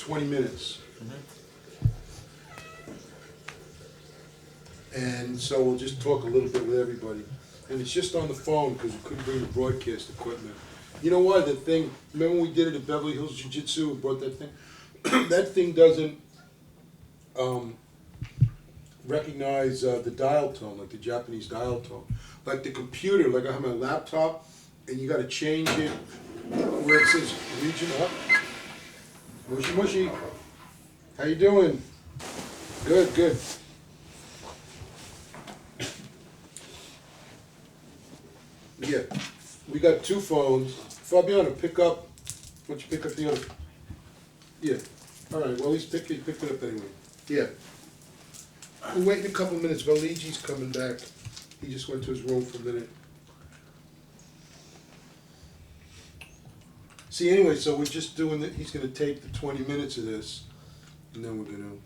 20 minutes. And so we'll just talk a little bit with everybody. And it's just on the phone because we couldn't bring the broadcast equipment. You know why? The thing, remember when we did it at Beverly Hills Jiu-Jitsu and brought that thing? That thing doesn't recognize the dial tone, like the Japanese dial tone. Like the computer, like I have my laptop, and you gotta change it where it says region up. Mushy mushy. How you doing? Good, good. Yeah, we got two phones. Fabiano, pick up. Why don't you pick up the other? Yeah. All right. Well, he's picked it up anyway. Yeah. We're waiting a couple minutes. Valigi's coming back. He just went to his room for a minute. See, anyway, so we're just doing it. He's going to take the 20 minutes of this, and then we're going to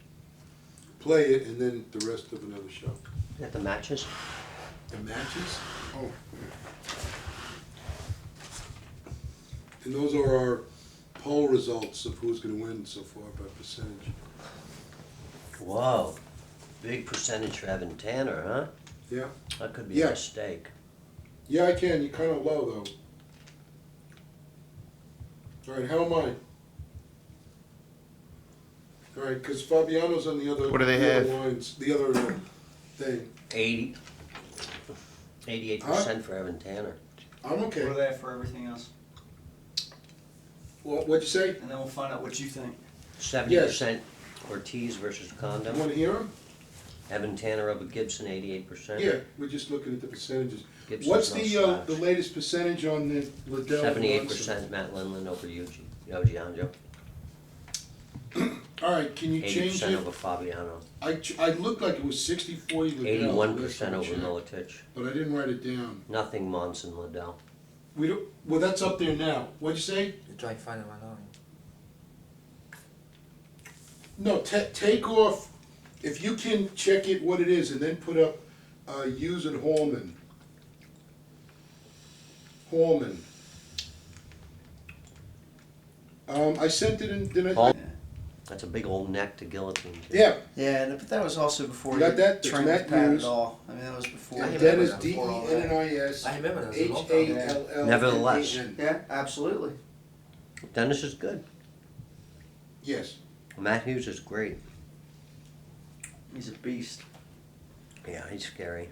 play it, and then the rest of another show. Got the matches? The matches? Oh. And those are our poll results of who's going to win so far by percentage. Whoa. Big percentage for Evan Tanner, huh? Yeah. That could be a mistake. Yeah, I can. You're kind of low, though. All right, how am I? All right, because Fabiano's on the other, What do they the have? other lines, the other thing. 88% for Evan Tanner. I'm okay. What do they have for everything else? Well, what'd you say? And then we'll find out what you think. 70% Ortiz versus Kondo. You want to hear him? Evan Tanner over Gibson, 88%. Yeah, we're just looking at the percentages. Gibson's What's no the slouch. latest percentage on the Liddell? 78% Matt Lindland over Yoji Anjo. All right, can you change 80% it? over Fabiano. I looked like it was 60-40 Liddell. 81% over Miletich. But I didn't write it down. Nothing Monson Liddell. We don't, well, that's up there now. What'd you say? You're trying to find it online. No, take off, if you can check it what it is, and then put up Hughes and Hallman. I sent it in, didn't I? Hall- That's a big old neck to guillotine. Too. Yeah. Yeah, but that was also before You got that? trained That's with Matt Pat Hughes. at all. I mean, that was before. And I Dennis, remember that before all that. D-E-N-N-I-S, I remember that. It was a long time ago. H-A-L-L. Nevertheless. Yeah, absolutely. Dennis is good. Yes. Matt Hughes is great. He's a beast. Yeah, he's scary.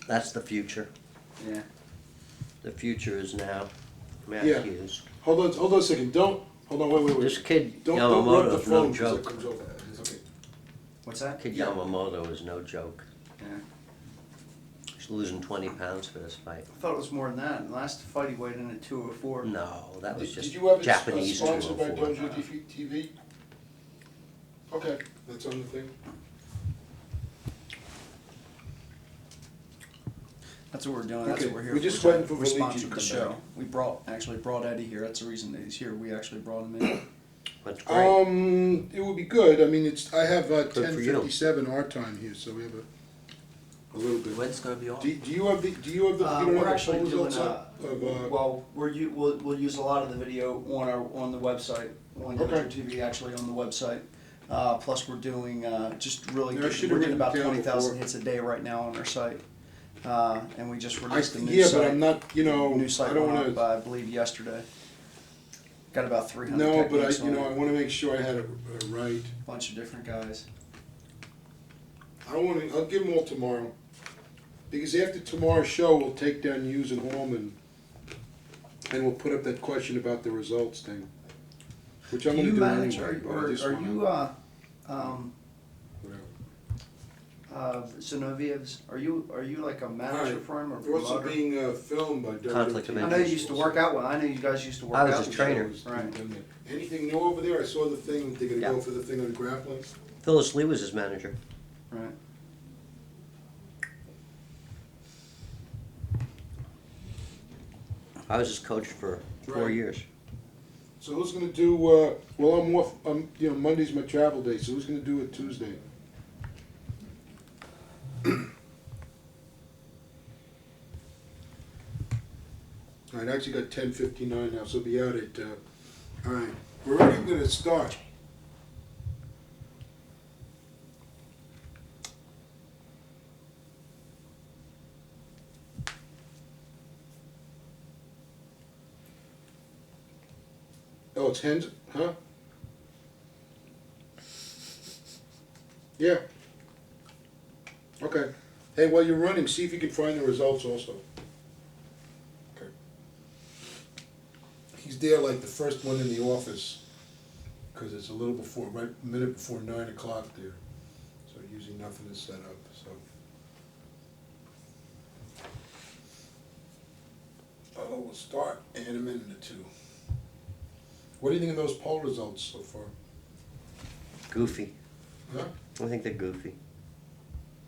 That's the future. Yeah. The future is now. Matt Yeah. Hughes. Hold on a second. Hold on, wait. This kid Don't rub Yamamoto the is phone no 'cause joke. that comes over. Okay. What's that? Kid Yamamoto is no joke. Yeah. He's losing 20 pounds for this fight. I thought it was more than that. The last fight he weighed in at 204. No, that was Did just you have it Japanese sponsored by 204. Dojo TV? Okay, that's on the thing. That's what we're doing. That's Okay, what we're here we're for. just waiting for We Valigi to sponsored come the show. back. We actually brought Eddie here. That's the reason that he's here. We actually brought him in. That's great. It would be good. I mean, I have for you. 10:57 our time here, so we have a little bit. When's it gonna be on? Do you have the you don't We're have actually the doing results up of, well, we'll use a lot of the video on the website on Okay. Dojo TV actually on the website. Plus we're doing just really Yeah, I should've we're getting written about it down 20,000 before. hits a day right now on our site. And we just I, released a new yeah, site. but I'm not. New site I don't went want up, to. I believe yesterday. Got about 300 No, but techniques I on want to make sure I had it right. a bunch of different guys. I don't want to. I'll give them all tomorrow, because after tomorrow's show, we'll take down Hughes and Hallman, and we'll put up that question about the results thing, which I'm Do going to you do manage, anyway. but I or just are wanna- you whatever. Zinoviev's? Are you like a manager Right. for him or They're also promoter? being filmed by Conflict of WWT. I know you used to work out with. I know you guys used to work I was out his with. trainer. Right. Anything new over there? I saw the thing. They're going to Yeah. go for the thing on the grappling. Phyllis Lee was his manager. Right. I was his coach for 4 Right. years. So who's going to do? Well, I'm off. Monday's my travel day. So who's going to do it Tuesday? All right, I actually got 10:59 now, so I'll be out at. All right, we're already gonna start. Oh, it's hands, huh? Yeah. Okay. Hey, while you're running, see if you can find the results also. Okay. He's there like the first one in the office, because it's a little before, right, a minute before 9 o'clock there. So usually nothing is set up, so. Oh, we'll start in a minute or two. What do you think of those poll results so far? Goofy. Huh? I think they're goofy.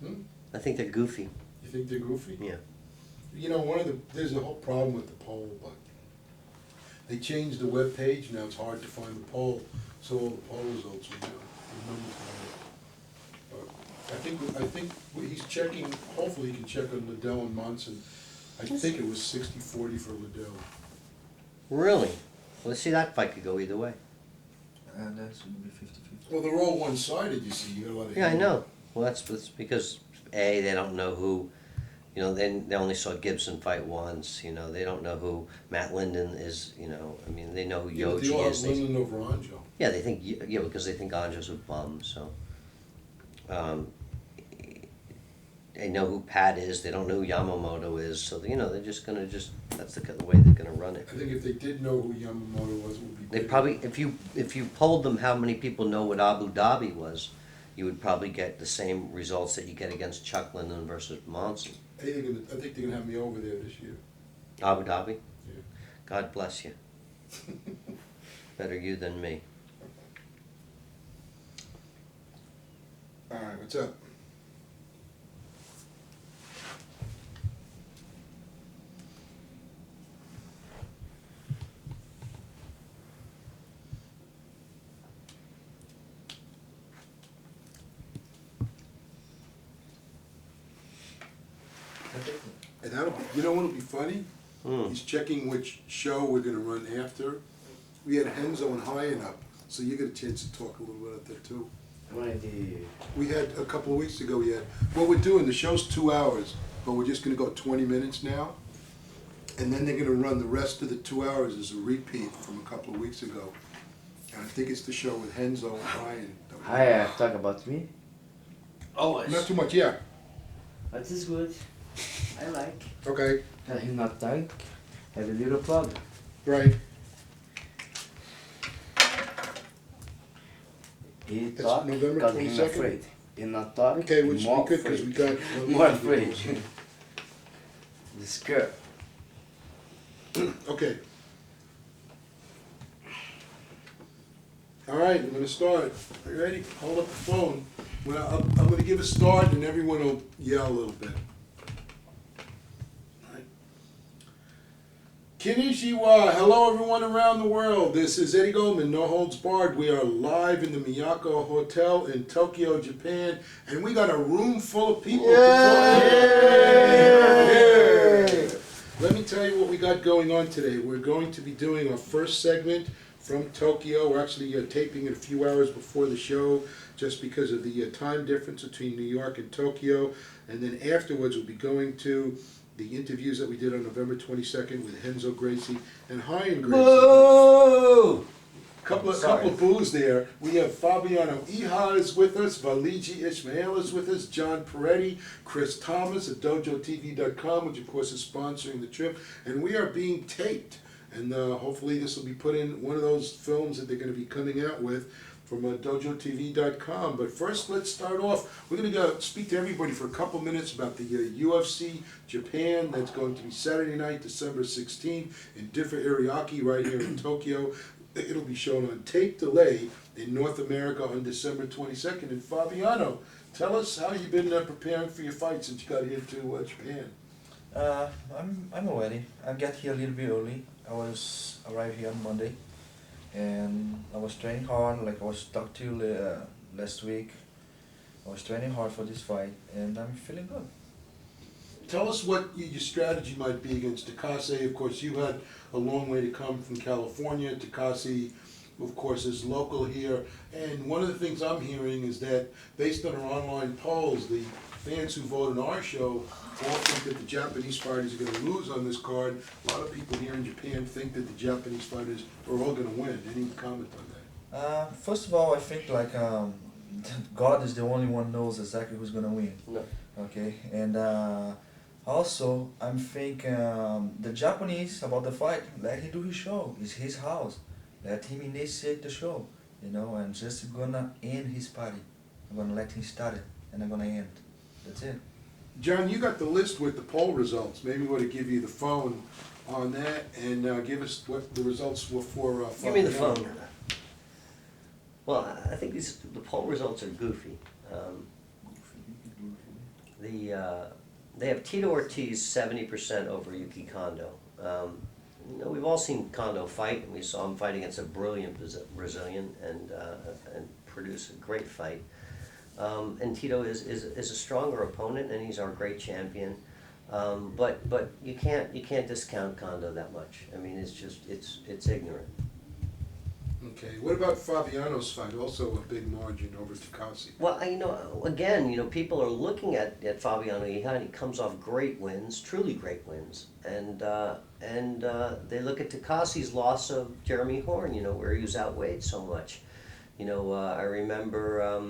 Hmm? I think they're goofy. You think they're goofy? Yeah. You know, there's a whole problem with the poll, but they changed the web page, now it's hard to find the poll, so all the poll results are there. But I think he's checking, hopefully he can check on Liddell and Monson. I think it was 60-40 for Liddell. Really? Well, see, that fight could go either way. And that should be 50-50. Well, they're all one-sided, you see, you got a lot of. Yeah, I know. Well, that's because, A, they don't know who, you know, they only saw Gibson fight once, you know, they don't know who Matt Lindland is, you know, I mean, they know who Yeah, but they all Yoji have is. Lindland over Anjo. Yeah, they think, yeah, because they think Anjo's a bum, so. They know who Pat is, they don't know who Yamamoto is, so, you know, they're just gonna that's the way they're gonna run it. I think if they did know who Yamamoto was, it would be They bigger. probably, if you polled them how many people know what Abu Dhabi was, you would probably get the same results that you get against Chuck Linden versus Monson. I think they're gonna have me over there this year. Abu Dhabi? Yeah. God bless you. Better you than me. All right, what's up? And you know what'll be funny? Hmm. He's checking which show we're gonna run after. We had Henzo and Hyen up, so you get a chance to talk a little bit about that too. We had, a couple of weeks ago, what we're doing, the show's 2 hours, but we're just gonna go 20 minutes now. And then they're gonna run the rest of the 2 hours as a repeat from a couple of weeks ago. And I think it's the show with Henzo and Hyen. Hi, talk about me. Not too much, yeah. That is good. I like. Okay, He's not tight. Have a little problem. right. He It's talk November because he's 22nd? afraid. He not talk. Okay, which more we could, because we got. more afraid. The skirt. Okay. All right, I'm gonna start. Are you ready? Hold up the phone. I'm gonna give a start and everyone will yell a little bit. All right. Konnichiwa. Hello everyone around the world. This is Eddie Goldman, No Holds Barred. We are live in the Miyako Hotel in Tokyo, Japan, and we got a room full of people. Yay! Let me tell you what we got going on today. We're going to be doing our first segment from Tokyo. We're actually taping it a few hours before the show just because of the time difference between New York and Tokyo. And then afterwards we'll be going to the interviews that we did on November 22nd with Henzo Gracie and Hyen Gracie. Boo! Couple of boos there. We have Fabiano Iha is with us, Valiji Ishmael is with us, John Peretti, Chris Thomas at DojoTV.com, which of course is sponsoring the trip, and we are being taped. And hopefully this will be put in one of those films that they're going to be coming out with from DojoTV.com. But first, let's start off. We're going to go speak to everybody for a couple minutes about the UFC Japan. That's going to be Saturday night, December 16th, in different Ariake right here in Tokyo. It'll be shown on tape delay in North America on December 22nd. And Fabiano, tell us how you've been preparing for your fight since you got here to Japan. I'm ready. I got here a little bit early. I was arrived here on Monday, and I was training hard. Like I was talked to last week. I was training hard for this fight, and I'm feeling good. Tell us what your strategy might be against Takase. Of course, you had a long way to come from California. Takase of course, is local here. And one of the things I'm hearing is that, based on our online polls, the fans who vote on our show all think that the Japanese fighters are gonna lose on this card. A lot of people here in Japan think that the Japanese fighters are all gonna win. Any comment on that? First of all, I think like God is the only one knows exactly who's gonna win. No. Okay, and also I'm thinking the Japanese about the fight. Let him do his show. It's his house. Let him initiate the show. You know, I'm just gonna end his party. I'm gonna let him start it, and I'm gonna end. That's it. John, you got the list with the poll results. Maybe we ought to give you the phone on that and give us what the results were for. Give me the Fabiano. phone. Well, I think the poll results are goofy. They have Tito Ortiz 70% over Yuki Kondo. You know, we've all seen Kondo fight, and we saw him fight against a brilliant Brazilian and produce a great fight. And Tito is a stronger opponent, and he's our great champion. But you can't discount Kondo that much. I mean, it's ignorant. Okay, what about Fabiano's fight? Also a big margin over Takasi. Well, again, people are looking at Fabiano. He comes off great wins, truly great wins, and they look at Takasi's loss of Jeremy Horn, where he was outweighed so much. I remember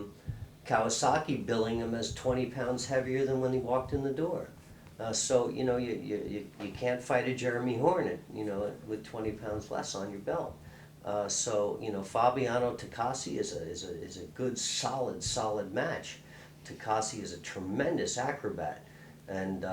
Kawasaki billing him as 20 pounds heavier than when he walked in the door. So you can't fight a Jeremy Horn, with 20 pounds less on your belt. So Fabiano Takasi is a good solid match. Takasi is a tremendous acrobat, and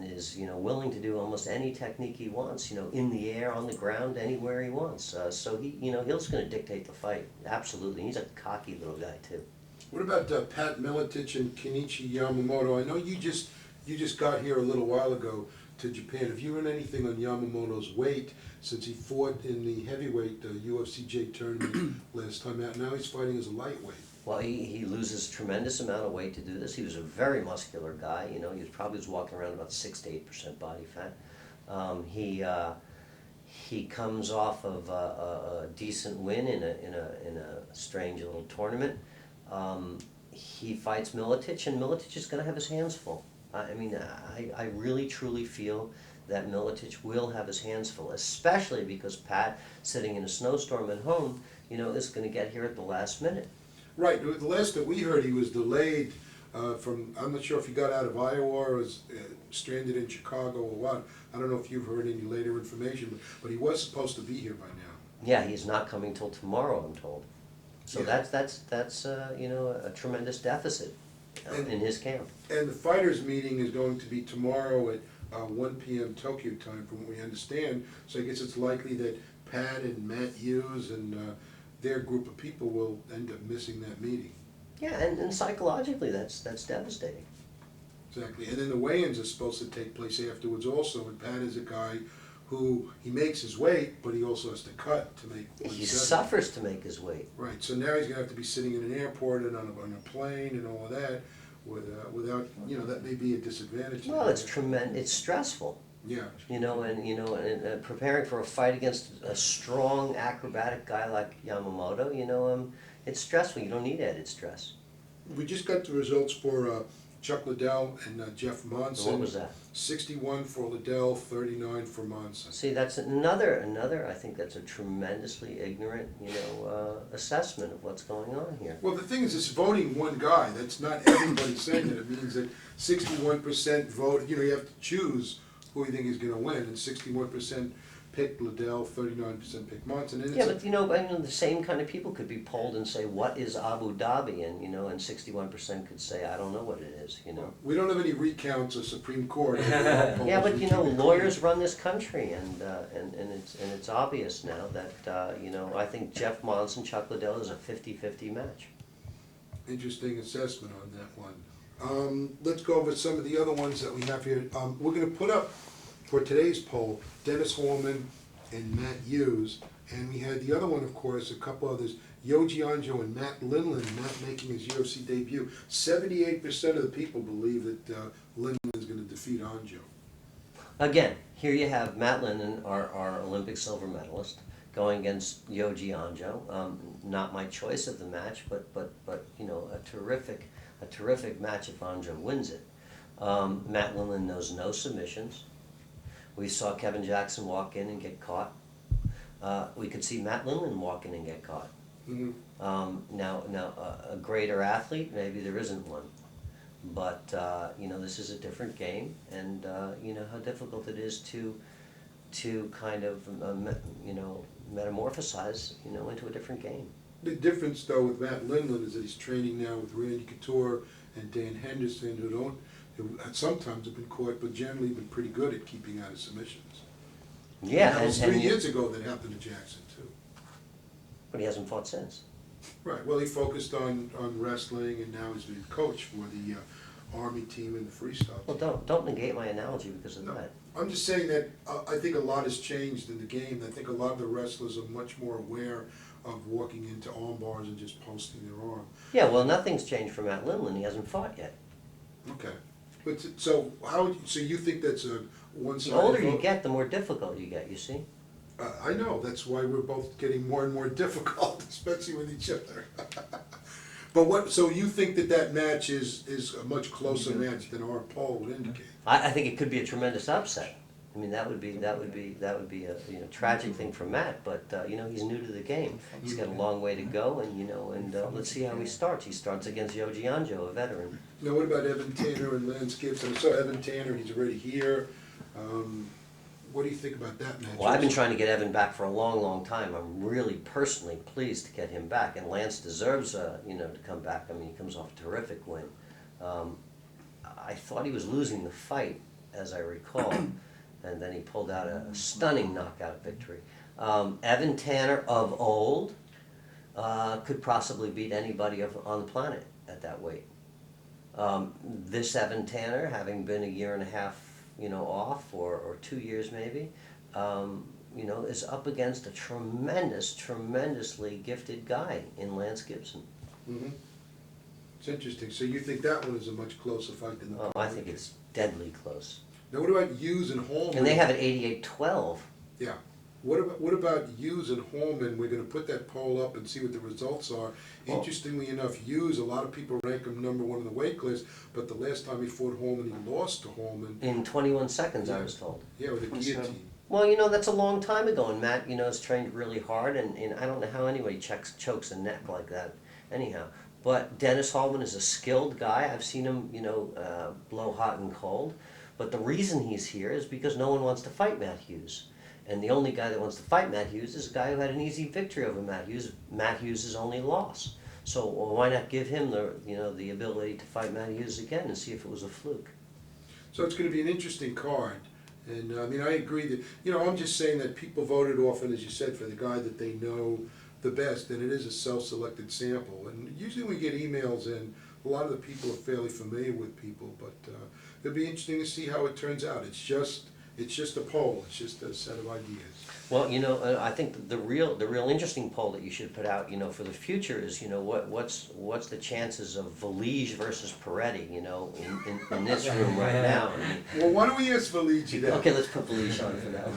is willing to do almost any technique he wants. In the air, on the ground, anywhere he wants. So he's going to dictate the fight. Absolutely, he's a cocky little guy too. What about Pat Miletich and Kenichi Yamamoto? I know you just got here a little while ago to Japan. Have you heard anything on Yamamoto's weight since he fought in the heavyweight UFC J tournament last time out? Now he's fighting as a lightweight. Well, he loses a tremendous amount of weight to do this. He was a very muscular guy. He was walking around about 6 to 8% body fat. He comes off of a decent win in a strange little tournament. He fights Miletich, and Miletich is going to have his hands full. I really truly feel that Miletich will have his hands full, especially because Pat, sitting in a snowstorm at home, is going to get here at the last minute. Right. The last that we heard, he was delayed from, I'm not sure if he got out of Iowa or was stranded in Chicago or what. I don't know if you've heard any later information, but he was supposed to be here by now. Yeah, he's not coming till tomorrow, I'm told. So Yeah. that's a tremendous deficit in his camp. And the fighters' meeting is going to be tomorrow at 1 p.m. Tokyo time, from what we understand. So I guess it's likely that Pat and Matt Hughes and their group of people will end up missing that meeting. Yeah, and psychologically, that's devastating. Exactly. And then the weigh-ins are supposed to take place afterwards also. And Pat is a guy who, he makes his weight, but he also has to cut to make what He he does. suffers to make his weight. Right. So now he's going to have to be sitting in an airport and on a plane and all of that. Without, that may be a disadvantage. Well, it's tremendous. It's stressful. Yeah. And preparing for a fight against a strong acrobatic guy like Yamamoto, it's stressful. You don't need added stress. We just got the results for Chuck Liddell and Jeff Monson. What was that? 61 for Liddell, 39 for Monson. See, that's another. I think that's a tremendously ignorant, assessment of what's going on here. Well, the thing is, it's voting one guy. That's not everybody saying it. It means that 61% vote. You have to choose who you think is going to win, and 61% picked Liddell, 39% picked Monson. And Yeah, but the same kind of people could be polled and say, "What is Abu Dhabi?" and and 61% could say, "I don't know what it is." We don't have any recounts of Supreme Court. Yeah, but lawyers run this country, and it's obvious now that I think Jeff Monson, Chuck Liddell is a 50-50 match. Interesting assessment on that one. Let's go over some of the other ones that we have here. We're going to put up for today's poll Dennis Hallman and Matt Hughes, and we had the other one, of course, a couple others, Yoji Anjo and Matt Lindland. Matt making his UFC debut. 78% of the people believe that Lindland is going to defeat Anjo. Again, here you have Matt Lindland, our Olympic silver medalist, going against Yoji Anjo. Not my choice of the match, but you know, a terrific match if Anjo wins it. Matt Lindland knows no submissions. We saw Kevin Jackson walk in and get caught. We could see Matt Lindland walk in and get caught. Mhm. Now, a greater athlete, maybe there isn't one. But, you know, this is a different game, and you know how difficult it is to kind of, you know, metamorphosize, you know, into a different game. The difference, though, with Matt Lindland is that he's training now with Randy Couture and Dan Henderson, who sometimes have been caught, but generally been pretty good at keeping out of submissions. Yeah, That was and 3 years ago that happened to Jackson, too. but he hasn't fought since. Right, well, he focused on wrestling, and now he's been coach for the Army team and the freestyle Well, team. don't negate my analogy because of No, that. I'm just saying that I think a lot has changed in the game. I think a lot of the wrestlers are much more aware of walking into arm bars and just posting their arm. Yeah, well, nothing's changed for Matt Lindland. He hasn't fought yet. Okay, but so so you think that's a The one-sided older you vote? get, the more difficult you get, you see? I know, that's why we're both getting more and more difficult, especially with each other. But so you think that match is a much closer match than our poll would indicate? I think it could be a tremendous upset. I mean, that would be a, you know, tragic thing for Matt, but, you know, he's new to the game. He's got a long way to go, and, you know, and let's see how he starts. He starts against Yoji Anjo, a veteran. Now, what about Evan Tanner and Lance Gibson? I saw Evan Tanner, he's already here. What do you think about that match? Well, I've been trying to get Evan back for a long time. I'm really personally pleased to get him back, and Lance deserves, you know, to come back. I mean, he comes off a terrific win. I thought he was losing the fight, as I recall, and then he pulled out a stunning knockout victory. Evan Tanner of old could possibly beat anybody on the planet at that weight. This Evan Tanner, having been a year and a half, you know, off, or 2 years maybe, you know, is up against a tremendously gifted guy in Lance Gibson. Mm-hmm. It's interesting. So you think that one is a much closer fight than the Oh, I think it's deadly close. Now, what about Hughes and Holman? And they have it 88-12. Yeah. What about Hughes and Holman? We're going to put that poll up and see what the results are. Well, Interestingly enough, Hughes, a lot of people rank him #1 in the weight class, but the last time he fought Holman, he lost to Holman. in 21 seconds, I was told. Yeah, with a guillotine. Well, you know, that's a long time ago, and Matt, you know, has trained really hard, and I don't know how anybody chokes a neck like that anyhow. But Dennis Hallman is a skilled guy. I've seen him, you know, blow hot and cold. But the reason he's here is because no one wants to fight Matt Hughes. And the only guy that wants to fight Matt Hughes is a guy who had an easy victory over Matt Hughes. Matt Hughes' only loss. So why not give him the ability to fight Matt Hughes again and see if it was a fluke? So it's going to be an interesting card. And I mean, I agree that, you know, I'm just saying that people voted often, as you said, for the guy that they know the best, and it is a self-selected sample. And usually we get emails in, a lot of the people are fairly familiar with people, but it'll be interesting to see how it turns out. It's just a poll, it's just a set of ideas. Well, you know, I think the real interesting poll that you should put out, you know, for the future is, you know, what's the chances of Valige versus Peretti, you know, in this room right now. I mean, Well, why don't we ask Valigi that? okay, let's put Valige on for now.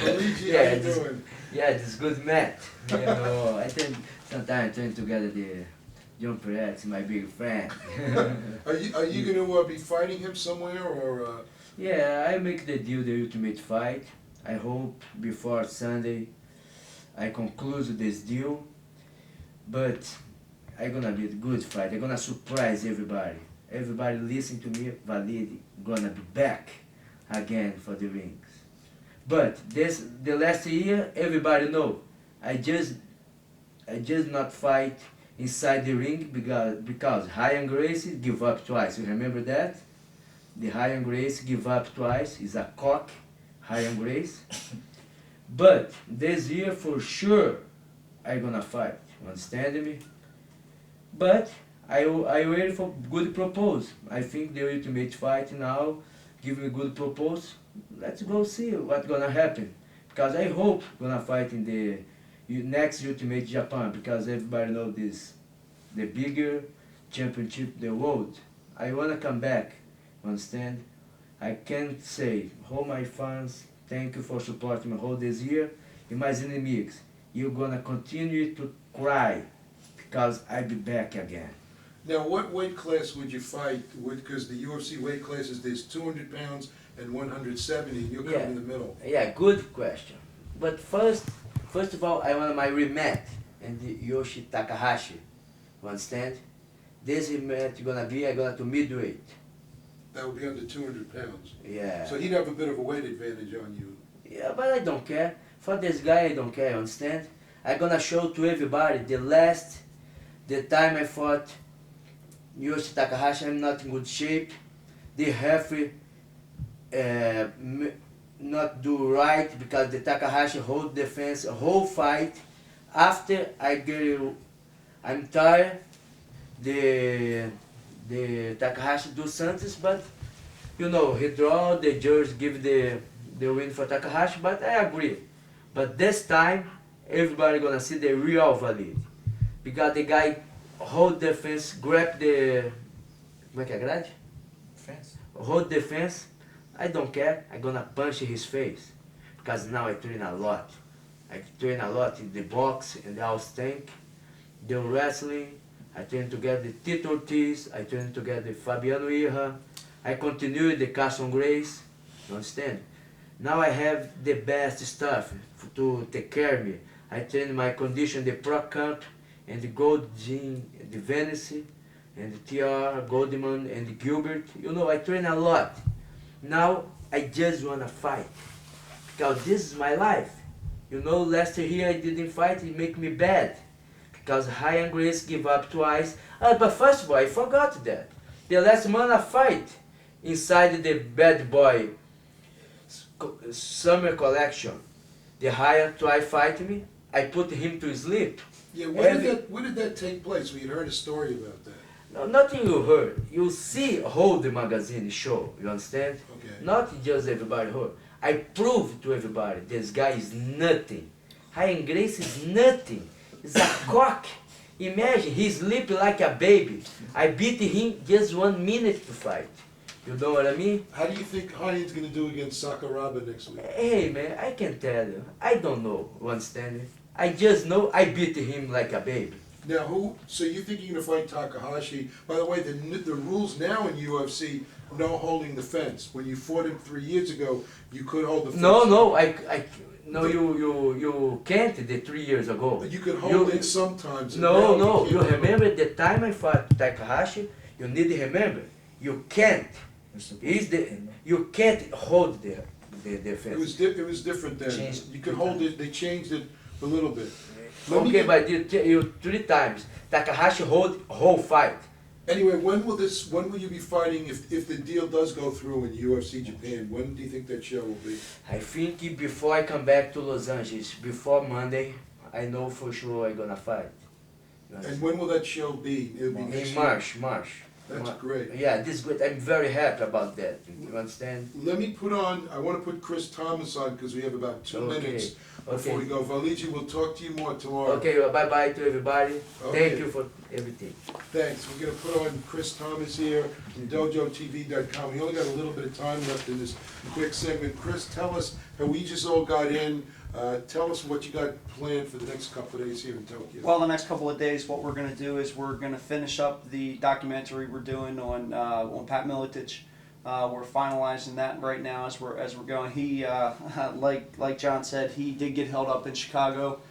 Valigi, Yeah, how you this- doing? Yeah, it's good match. You know, I think sometimes trying together the John Perez, my big friend. Are you going to be fighting him somewhere, or? Yeah, I make the deal, the ultimate fight. I hope before Sunday I conclude this deal. But I'm gonna be a good fight. I'm gonna surprise everybody. Everybody listen to me, Valid gonna be back again for the rings. But the last year, everybody know I just not fight inside the ring because Ryan Gracie give up twice. You remember that? The Ryan Gracie give up twice. Is a cock, Ryan Gracie. But this year for sure I gonna fight. You understand me? But I wait for good propose. I think the ultimate fight now give me good propose. Let's go see what's gonna happen. Because I hope gonna fight in the next Ultimate Japan, because everybody know this, the bigger championship in the world. I wanna come back, understand? I can't say, all my fans, thank you for supporting me all this year, e mais inimigos. you're gonna continue to cry because I'll be back again. Now, what weight class would you fight? Because the UFC weight classes, there's 200 pounds and 170, and you're Yeah. coming in the middle. Yeah, good question. But first of all, I want my rematch and the Yoshi Takahashi. You understand? This rematch gonna be I gonna to middleweight. That would be under 200 pounds. Yeah. So he'd have a bit of a weight advantage on you. Yeah, but I don't care. For this guy, I don't care. You understand? I'm gonna show to everybody the time I fought Yoshi Takahashi. I'm not in good shape. The referee not do right because the Takahashi hold defense a whole fight. After I'm tired. The Takahashi do Santos, but you know he draw. The judge give the win for Takahashi, but I agree. But this time, everybody gonna see the real validity because the guy hold defense, grab the como é que é grade? Fence. Hold defense. I don't care. I'm gonna punch his face because now I train a lot. I train a lot in the box and the house tank, the wrestling. I train together with Tito Ortiz. I train together with Fabiano Iha. I continue the Carson Grace. You understand? Now I have the best stuff to take care of me. I train my condition, the Pro Camp, and the Gold Gene, the Venice, and the TR, Goldman, and the Gilbert. You know, I train a lot. Now I just wanna fight because this is my life. You know, last year I didn't fight, it make me bad because Ryan Grace give up twice. But first of all, I forgot that. The last month I fight inside the Bad Boy summer collection. The Ryan tried fight me. I put him to sleep. Yeah, where did that take place? We had heard a story about that. No, nothing you heard. You see Hold the magazine show, you understand? Okay. Not just everybody heard. I proved to everybody this guy is nothing. Ryan Grace is nothing. He's a cock. Imagine, he sleep like a baby. I beat him just 1 minute to fight. You know what I mean? How do you think Ryan's going to do against Sakuraba next week? Hey man, I can tell you. I don't know, you understand me? I just know I beat him like a baby. Now, so you think you're going to fight Takahashi? By the way, the rules now in UFC, no holding the fence. When you fought him 3 years ago, you could hold the fence. No, you can't. The 3 years ago. But you could hold it sometimes. and No, now you can't. remember the time I fought Takahashi? You need to remember. You can't. You can't hold the fence. It was different then. Changed You could three hold it. They changed it a little bit. Okay, but you 3 times. Takahashi hold whole fight. Anyway, when will you be fighting if the deal does go through in UFC Japan? When do you think that show will be? I think before I come back to Los Angeles, before Monday, I know for sure I'm gonna fight. And when will that show be? It'll be next In year. March. That's great. Yeah, this is good. I'm very happy about that. You understand? Let me I want to put Chris Thomas on because we have about 2 Okay, minutes before okay. we go. Valiji, we'll talk to you more tomorrow. Okay, well, bye-bye to everybody. Okay. Thank you for everything. Thanks. We're going to put on Chris Thomas here from DojoTV.com. We only got a little bit of time left in this quick segment. Chris, tell us how we just all got in. Tell us what you got planned for the next couple of days here in Tokyo. Well, the next couple of days, what we're going to do is we're going to finish up the documentary we're doing on Pat Miletich. We're finalizing that right now as we're going. He, like John said, he did get held up in Chicago.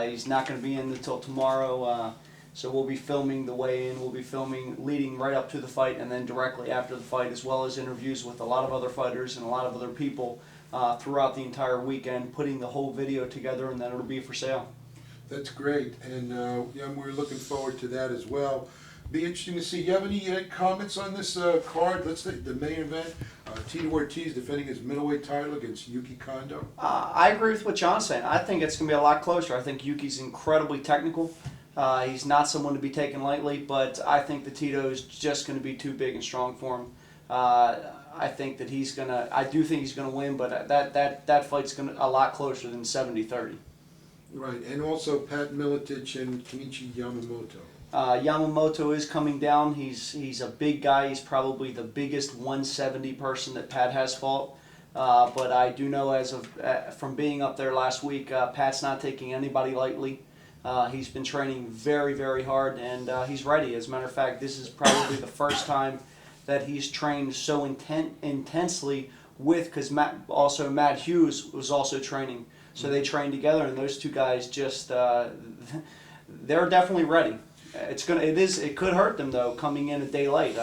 He's not going to be in until tomorrow. So we'll be filming the weigh-in. We'll be filming leading right up to the fight and then directly after the fight, as well as interviews with a lot of other fighters and a lot of other people throughout the entire weekend, putting the whole video together, and then it'll be for sale. That's great, and yeah, we're looking forward to that as well. Be interesting to see. You have any comments on this card? Let's say the main event. Tito Ortiz defending his middleweight title against Yuki Kondo. I agree with what John's saying. I think it's going to be a lot closer. I think Yuki's incredibly technical. He's not someone to be taken lightly, but I think that Tito is just going to be too big and strong for him. I think that I do think he's gonna win, but that fight's a lot closer than 70-30. Right, and also Pat Miletich and Kenichi Yamamoto. Yamamoto is coming down. He's a big guy. He's probably the biggest 170 person that Pat has fought. But I do know as of from being up there last week, Pat's not taking anybody lightly. He's been training very, very hard, and he's ready. As a matter of fact, this is probably the first time that he's trained so intensely with, because Matt Hughes was also training. So they trained together, and those two guys just, they're definitely ready. It could hurt them though, coming in a day late.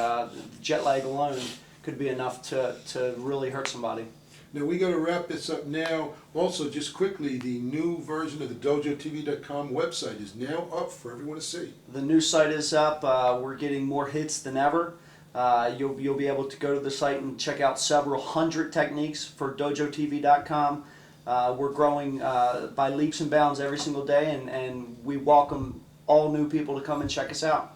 Jet lag alone could be enough to really hurt somebody. Now we got to wrap this up now. Also, just quickly, the new version of the DojoTV.com website is now up for everyone to see. The new site is up. We're getting more hits than ever. You'll be able to go to the site and check out several hundred techniques for DojoTV.com. We're growing by leaps and bounds every single day, and we welcome all new people to come and check us out.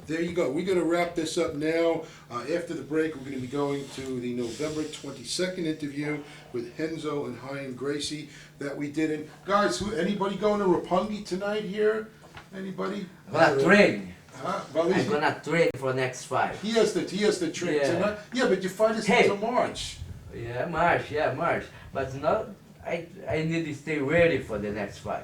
There you go. We're going to wrap this up now. After the break, we're going to be going to the November 22nd interview with Henzo and Ryan Gracie that we did. And guys, anybody going to Roppongi tonight here? Anybody? I'm gonna train. Huh? I'm gonna train for next fight. He has to train Yeah. tonight. Yeah, but your fight is until March. Yeah, March. But not. I need to stay ready for the next fight.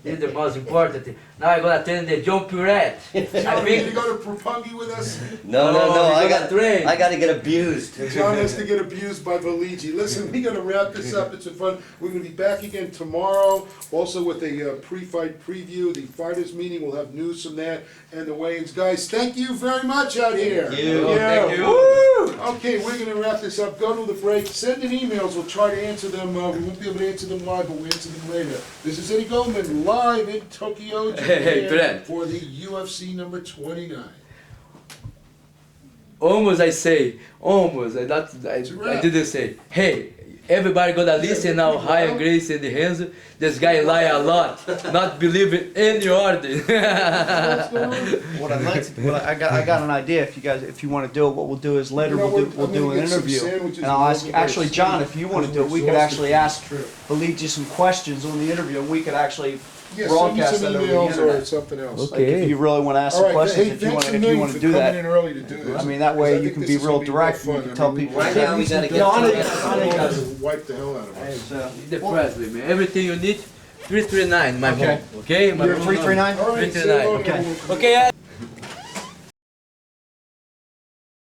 This is the most important thing. Now I'm gonna train the John Purette. John, you to go to Roppongi with us? No, I got to get abused. John has to get abused by Valigi. Listen, we got to wrap this up. It's been fun. We're going to be back again tomorrow, also with a pre-fight preview. The fighters meeting, we'll have news from that, and the weigh-ins. Guys, thank you very much out here. Thank you. Thank you. Woo! Okay, we're going to wrap this up. Go to the break. Send in emails. We'll try to answer them. We won't be able to answer them live, but we'll answer them later. This is Eddie Goldman live in Tokyo, Japan for the UFC number 29. Almost I say, almost. I didn't say. Hey, everybody gonna listen now. Ryan Gracie and Renzo. This guy lie a lot. Not believe in any order. What I'd like to, I got an idea. If you want to do it, what we'll do is later we'll do an interview, and I'll ask. Actually, John, if you want to do it, we could actually ask Valigi some questions on the interview, and we could actually broadcast that over the emails or internet. something else. Like if you really want to ask some questions, if you want to do that. In early to do this. I mean, that way you can be real direct. You can tell people. Right now we gotta get Wipe the hell out of us. The president, man. Everything you need. 339, my home. Okay, my You're 339. All right, 339. okay. Okay.